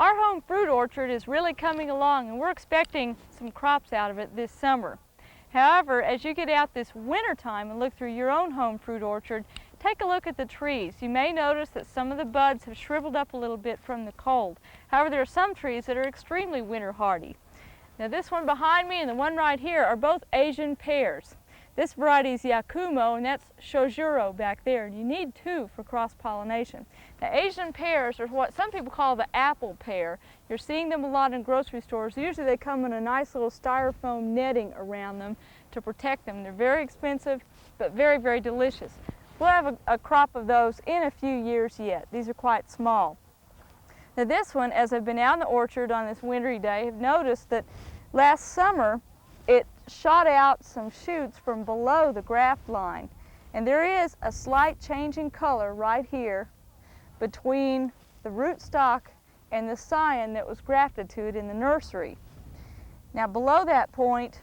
Our home fruit orchard is really coming along, and we're expecting some crops out of it this summer. However, as you get out this winter time and look through your own home fruit orchard, take a look at the trees. You may notice that some of the buds have shriveled up a little bit from the cold. However, there are some trees that are extremely winter hardy. Now this one behind me and the one right here are both Asian pears. This variety is Yakumo, and that's Shojuro back there. You need two for cross-pollination. Now Asian pears are what some people call the apple pear. You're seeing them a lot in grocery stores. Usually they come in a nice little styrofoam netting around them to protect them. They're very expensive, but very, very delicious. We'll have a crop of those in a few years yet. These are quite small. Now this one, as I've been out in the orchard on this wintry day, have noticed that last summer it shot out some shoots from below the graft line. And there is a slight change in color right here between the rootstock and the scion that was grafted to it in the nursery. Now below that point,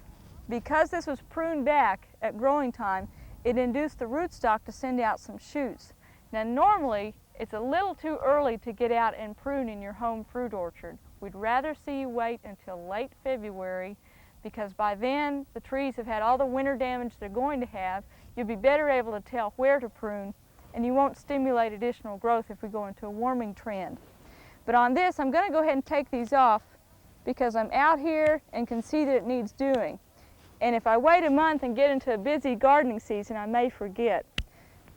because this was pruned back at growing time, it induced the rootstock to send out some shoots. Now normally, it's a little too early to get out and prune in your home fruit orchard. We'd rather see you wait until late February, because by then the trees have had all the winter damage they're going to have. You'll be better able to tell where to prune, and you won't stimulate additional growth if we go into a warming trend. But on this, I'm going to go ahead and take these off because I'm out here and can see that it needs doing. And if I wait a month and get into a busy gardening season, I may forget.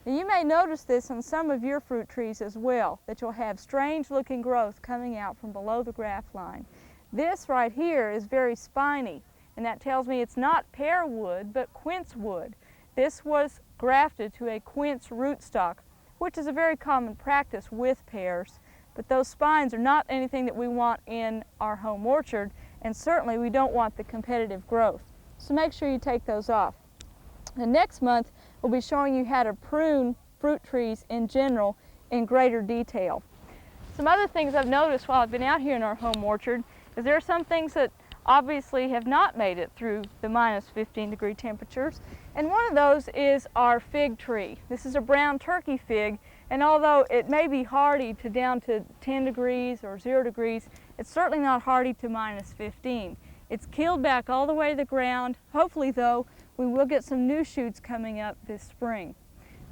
Now, you may notice this on some of your fruit trees as well, that you'll have strange looking growth coming out from below the graft line. This right here is very spiny, and that tells me it's not pear wood, but quince wood. This was grafted to a quince rootstock, which is a very common practice with pears, but those spines are not anything that we want in our home orchard, and certainly we don't want the competitive growth. So make sure you take those off. The next month, we'll be showing you how to prune fruit trees in general in greater detail. Some other things I've noticed while I've been out here in our home orchard is there are some things that obviously have not made it through the minus 15-degree temperatures, and one of those is our fig tree. This is a brown turkey fig, and although it may be hardy to down to 10 degrees or 0 degrees, it's certainly not hardy to minus 15. It's keeled back all the way to the ground. Hopefully though, we will get some new shoots coming up this spring.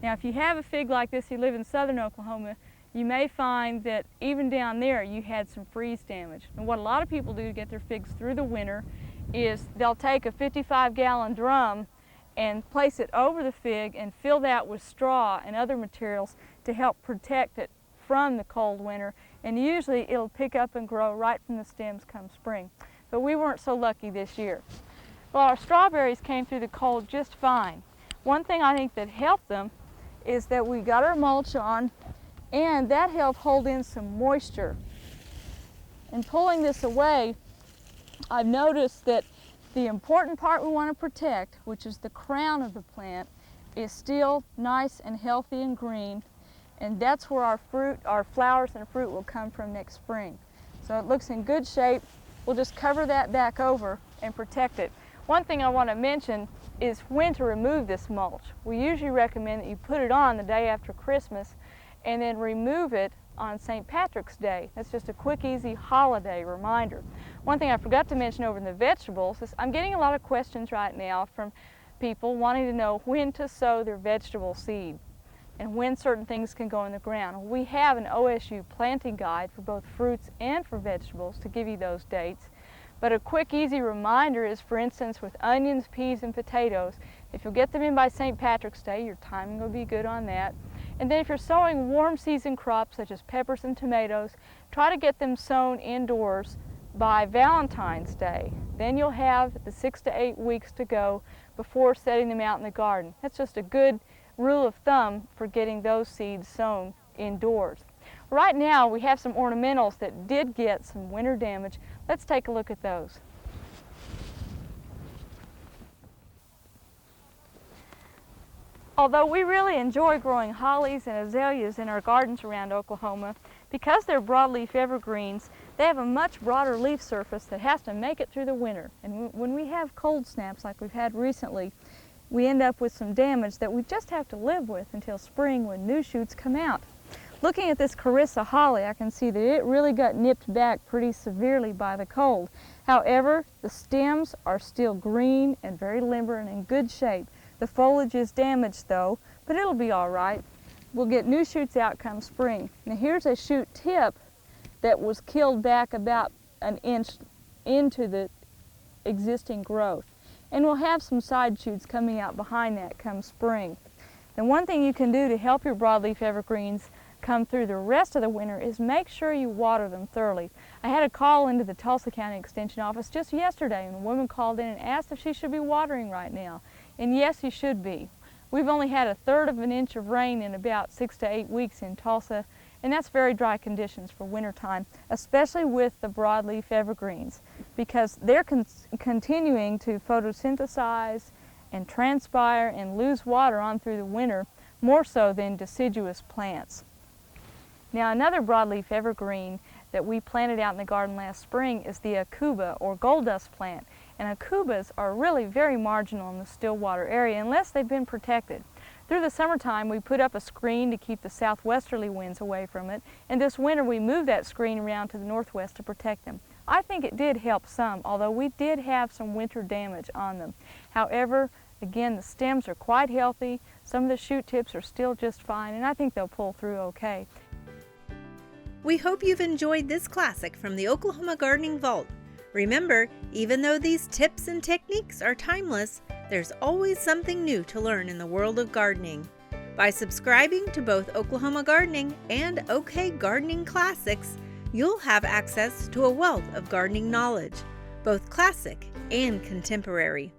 Now if you have a fig like this, you live in southern Oklahoma, you may find that even down there you had some freeze damage. And what a lot of people do to get their figs through the winter is they'll take a 55-gallon drum and place it over the fig and fill that with straw and other materials to help protect it from the cold winter. And usually it'll pick up and grow right from the stems come spring. But we weren't so lucky this year. Well, our strawberries came through the cold just fine. One thing I think that helped them is that we got our mulch on, and that helped hold in some moisture. In pulling this away, I've noticed that the important part we want to protect, which is the crown of the plant, is still nice and healthy and green, and that's where our flowers and fruit will come from next spring. So it looks in good shape. We'll just cover that back over and protect it. One thing I want to mention is when to remove this mulch. We usually recommend that you put it on the day after Christmas and then remove it on St. Patrick's Day. That's just a quick, easy holiday reminder. One thing I forgot to mention over in the vegetables is I'm getting a lot of questions right now from people wanting to know when to sow their vegetable seed and when certain things can go in the ground. We have an OSU planting guide for both fruits and for vegetables to give you those dates. But a quick, easy reminder is, for instance, with onions, peas, and potatoes, if you'll get them in by St. Patrick's Day, your timing will be good on that. And then if you're sowing warm season crops such as peppers and tomatoes, try to get them sown indoors by Valentine's Day. Then you'll have the 6 to 8 weeks to go before setting them out in the garden. That's just a good rule of thumb for getting those seeds sown indoors. Right now we have some ornamentals that did get some winter damage. Let's take a look at those. Although we really enjoy growing hollies and azaleas in our gardens around Oklahoma, because they're broadleaf evergreens, they have a much broader leaf surface that has to make it through the winter. And when we have cold snaps like we've had recently, we end up with some damage that we just have to live with until spring when new shoots come out. Looking at this Carissa holly, I can see that it really got nipped back pretty severely by the cold. However, the stems are still green and very limber and in good shape. The foliage is damaged though, but it'll be all right. We'll get new shoots out come spring. Now here's a shoot tip that was killed back about an inch into the existing growth. And we'll have some side shoots coming out behind that come spring. And one thing you can do to help your broadleaf evergreens come through the rest of the winter is make sure you water them thoroughly. I had a call into the Tulsa County Extension Office just yesterday, and a woman called in and asked if she should be watering right now. And yes, you should be. We've only had 1/3 of an inch of rain in about 6 to 8 weeks in Tulsa, and that's very dry conditions for wintertime, especially with the broadleaf evergreens, because they're continuing to photosynthesize and transpire and lose water on through the winter, more so than deciduous plants. Now another broadleaf evergreen that we planted out in the garden last spring is the aucuba or gold dust plant. And aucubas are really very marginal in the Stillwater area unless they've been protected. Through the summertime we put up a screen to keep the southwesterly winds away from it, and this winter we moved that screen around to the northwest to protect them. I think it did help some, although we did have some winter damage on them. However, again, the stems are quite healthy, some of the shoot tips are still just fine, and I think they'll pull through okay. We hope you've enjoyed this classic from the Oklahoma Gardening Vault. Remember, even though these tips and techniques are timeless, there's always something new to learn in the world of gardening. By subscribing to both Oklahoma Gardening and OK Gardening Classics, you'll have access to a wealth of gardening knowledge, both classic and contemporary.